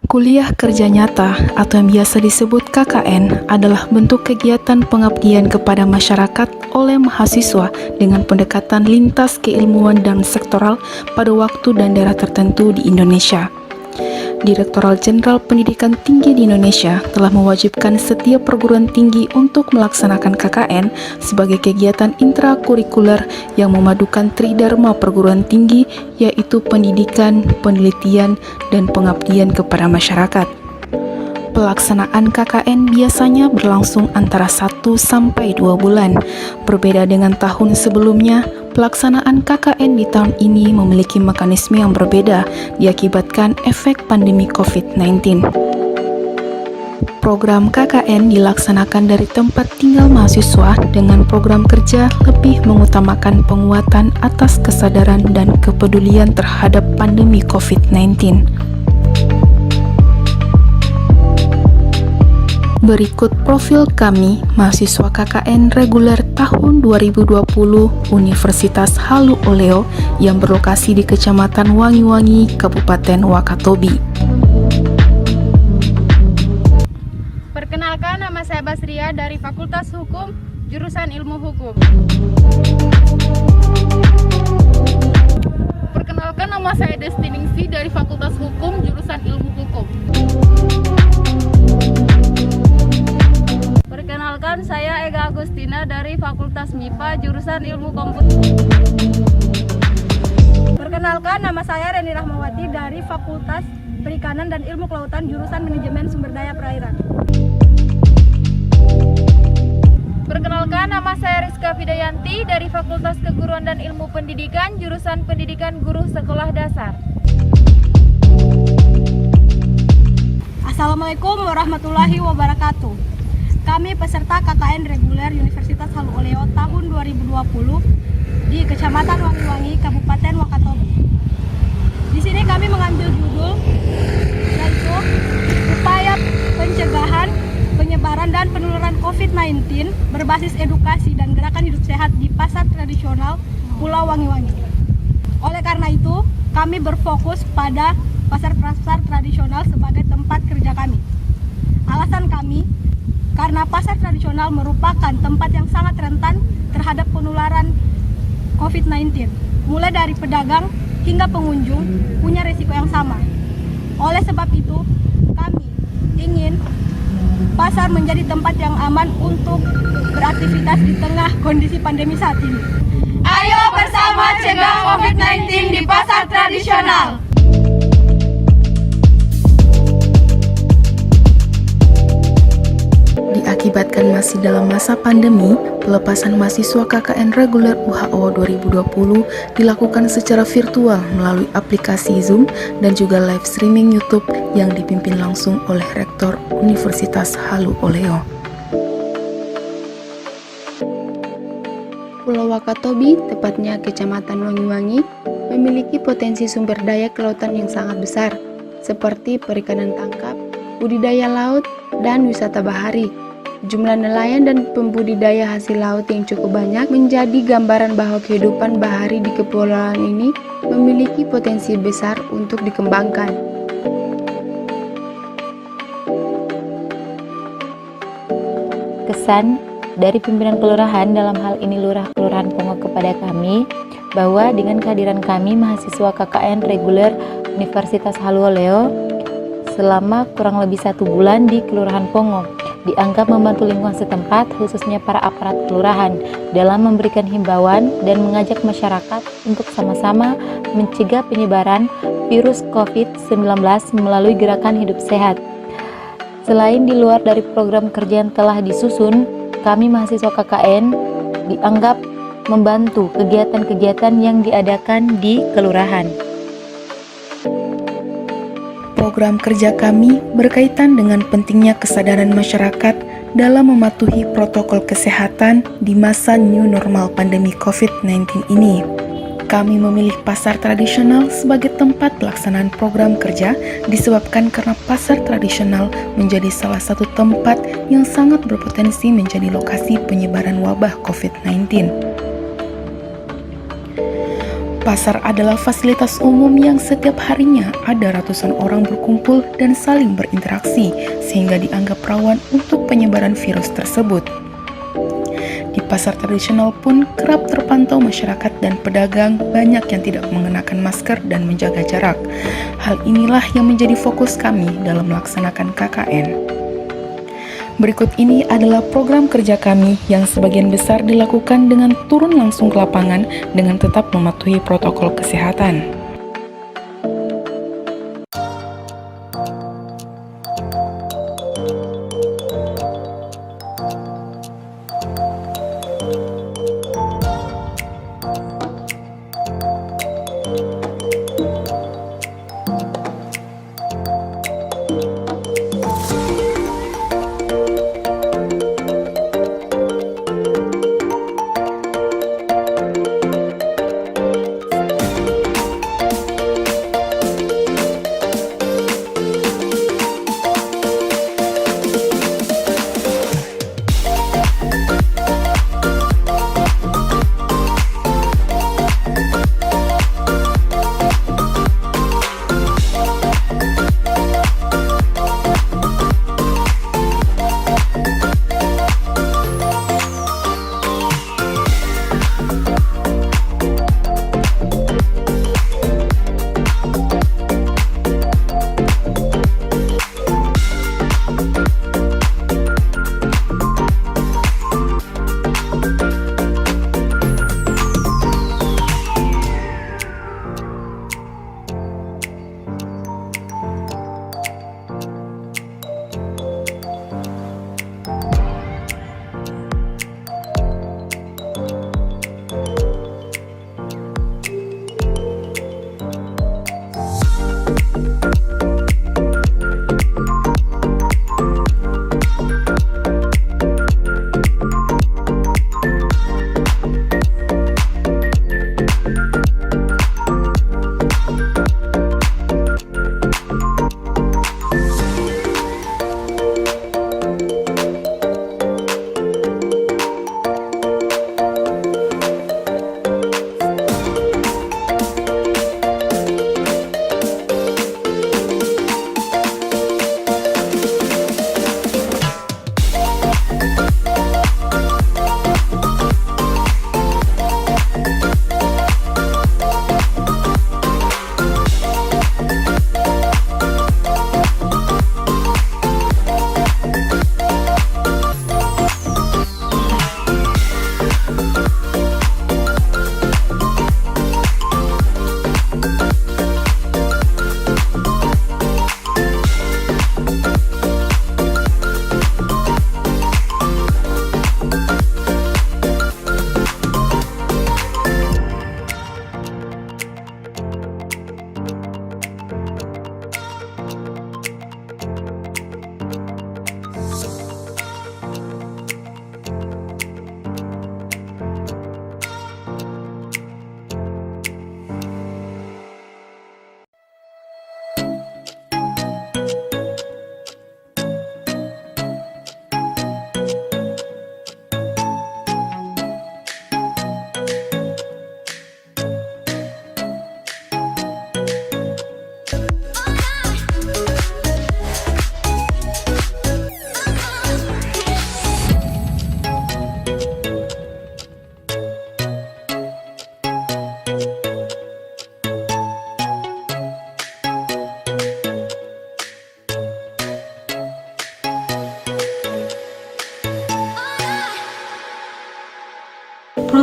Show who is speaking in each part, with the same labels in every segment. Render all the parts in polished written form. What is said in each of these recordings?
Speaker 1: Kuliah Kerja Nyata atau yang biasa disebut KKN adalah bentuk kegiatan pengabdian kepada masyarakat oleh mahasiswa dengan pendekatan lintas keilmuan dan sektoral pada waktu dan daerah tertentu di Indonesia. Direktorat Jenderal Pendidikan Tinggi di Indonesia telah mewajibkan setiap perguruan tinggi untuk melaksanakan KKN sebagai kegiatan intrakurikuler yang memadukan tridharma perguruan tinggi, yaitu pendidikan, penelitian, dan pengabdian kepada masyarakat. Pelaksanaan KKN biasanya berlangsung antara 1 sampai 2 bulan. Berbeda dengan tahun sebelumnya, pelaksanaan KKN di tahun ini memiliki mekanisme yang berbeda diakibatkan efek pandemi COVID-19. Program KKN dilaksanakan dari tempat tinggal mahasiswa dengan program kerja lebih mengutamakan penguatan atas kesadaran dan kepedulian terhadap pandemi COVID-19. Berikut profil kami, mahasiswa KKN reguler tahun 2020 Universitas Halu Oleo yang berlokasi di Kecamatan Wangi-Wangi, Kabupaten Wakatobi.
Speaker 2: Perkenalkan, nama saya Basria dari Fakultas Hukum, jurusan Ilmu Hukum. Perkenalkan, nama saya Destiningsi dari Fakultas Hukum, jurusan Ilmu Hukum. Perkenalkan, saya Ega Agustina dari Fakultas MIPA, jurusan Ilmu Komputer. Perkenalkan, nama saya Reni Rahmawati dari Fakultas Perikanan dan Ilmu Kelautan, jurusan Manajemen Sumber Daya Perairan. Perkenalkan, nama saya Rizka Fidayanti dari Fakultas Keguruan dan Ilmu Pendidikan, jurusan Pendidikan Guru Sekolah Dasar.
Speaker 3: Assalamualaikum warahmatullahi wabarakatuh. Kami peserta KKN reguler Universitas Halu Oleo tahun 2020 di Kecamatan Wangi-Wangi, Kabupaten Wakatobi. Di sini kami mengambil judul yaitu upaya pencegahan, penyebaran dan penularan COVID-19 berbasis edukasi dan gerakan hidup sehat di pasar tradisional Pulau Wangi-Wangi. Oleh karena itu, kami berfokus pada pasar-pasar tradisional sebagai tempat kerja kami. Alasan kami, karena pasar tradisional merupakan tempat yang sangat rentan terhadap penularan COVID-19. Mulai dari pedagang hingga pengunjung punya risiko yang sama. Oleh sebab itu, kami ingin pasar menjadi tempat yang aman untuk beraktivitas di tengah kondisi pandemi saat ini.
Speaker 2: Ayo bersama cegah COVID-19 di pasar tradisional.
Speaker 1: Diakibatkan masih dalam masa pandemi, pelepasan mahasiswa KKN reguler UHO 2020 dilakukan secara virtual melalui aplikasi Zoom dan juga live streaming YouTube yang dipimpin langsung oleh Rektor Universitas Halu Oleo.
Speaker 4: Pulau Wakatobi, tepatnya Kecamatan Wangi-Wangi, memiliki potensi sumber daya kelautan yang sangat besar, seperti perikanan tangkap, budidaya laut, dan wisata bahari. Jumlah nelayan dan pembudidaya hasil laut yang cukup banyak menjadi gambaran bahwa kehidupan bahari di kepulauan ini memiliki potensi besar untuk dikembangkan. Kesan dari pimpinan kelurahan, dalam hal ini Lurah Kelurahan Pongo, kepada kami bahwa dengan kehadiran kami mahasiswa KKN reguler Universitas Halu Oleo selama kurang lebih 1 bulan di Kelurahan Pongo dianggap membantu lingkungan setempat, khususnya para aparat kelurahan, dalam memberikan himbauan dan mengajak masyarakat untuk sama-sama mencegah penyebaran virus COVID-19 melalui gerakan hidup sehat. Selain di luar dari program kerja yang telah disusun, kami mahasiswa KKN dianggap membantu kegiatan-kegiatan yang diadakan di kelurahan.
Speaker 1: Program kerja kami berkaitan dengan pentingnya kesadaran masyarakat dalam mematuhi protokol kesehatan di masa new normal pandemi COVID-19 ini. Kami memilih pasar tradisional sebagai tempat pelaksanaan program kerja disebabkan karena pasar tradisional menjadi salah satu tempat yang sangat berpotensi menjadi lokasi penyebaran wabah COVID-19. Pasar adalah fasilitas umum yang setiap harinya ada ratusan orang berkumpul dan saling berinteraksi sehingga dianggap rawan untuk penyebaran virus tersebut. Di pasar tradisional pun kerap terpantau masyarakat dan pedagang banyak yang tidak mengenakan masker dan menjaga jarak. Hal inilah yang menjadi fokus kami dalam melaksanakan KKN. Berikut ini adalah program kerja kami yang sebagian besar dilakukan dengan turun langsung ke lapangan dengan tetap mematuhi protokol kesehatan.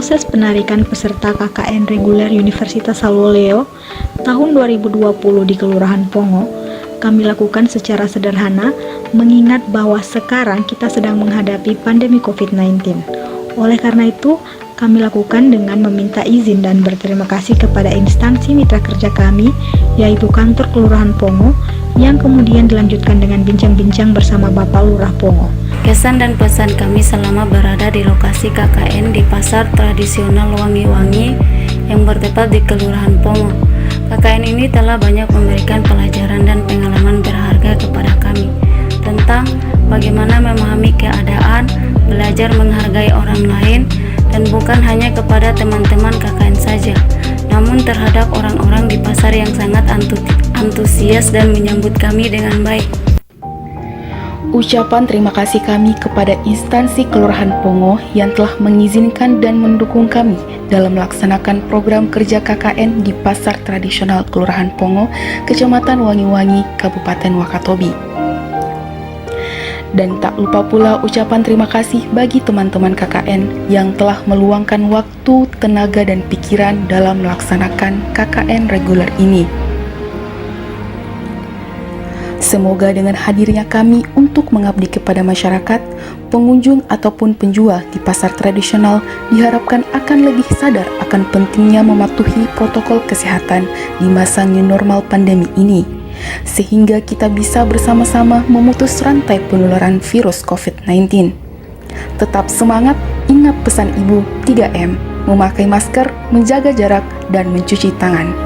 Speaker 3: Proses penarikan peserta KKN reguler Universitas Haluleo tahun 2020 di Kelurahan Pongo kami lakukan secara sederhana mengingat bahwa sekarang kita sedang menghadapi pandemi COVID-19. Oleh karena itu,
Speaker 5: kami lakukan dengan meminta izin dan berterima kasih kepada instansi mitra kerja kami, yaitu Kantor Kelurahan Pongo, yang kemudian dilanjutkan dengan bincang-bincang bersama Bapak Lurah Pongo.
Speaker 6: Kesan dan pesan kami selama berada di lokasi KKN di pasar tradisional Wangi-Wangi yang bertempat di Kelurahan Pongo. KKN ini telah banyak memberikan pelajaran dan pengalaman berharga kepada kami tentang bagaimana memahami keadaan, belajar menghargai orang lain, dan bukan hanya kepada teman-teman KKN saja, namun terhadap orang-orang di pasar yang sangat antusias dan menyambut kami dengan baik.
Speaker 1: Ucapan terima kasih kami kepada instansi Kelurahan Pongo yang telah mengizinkan dan mendukung kami dalam melaksanakan program kerja KKN di Pasar Tradisional Kelurahan Pongo, Kecamatan Wangi-Wangi, Kabupaten Wakatobi. Dan tak lupa pula ucapan terima kasih bagi teman-teman KKN yang telah meluangkan waktu, tenaga, dan pikiran dalam melaksanakan KKN reguler ini. Semoga dengan hadirnya kami untuk mengabdi kepada masyarakat, pengunjung ataupun penjual di pasar tradisional diharapkan akan lebih sadar akan pentingnya mematuhi protokol kesehatan di masa new normal pandemi ini, sehingga kita bisa bersama-sama memutus rantai penularan virus COVID-19. Tetap semangat, ingat pesan Ibu 3M, memakai masker, menjaga jarak, dan mencuci tangan.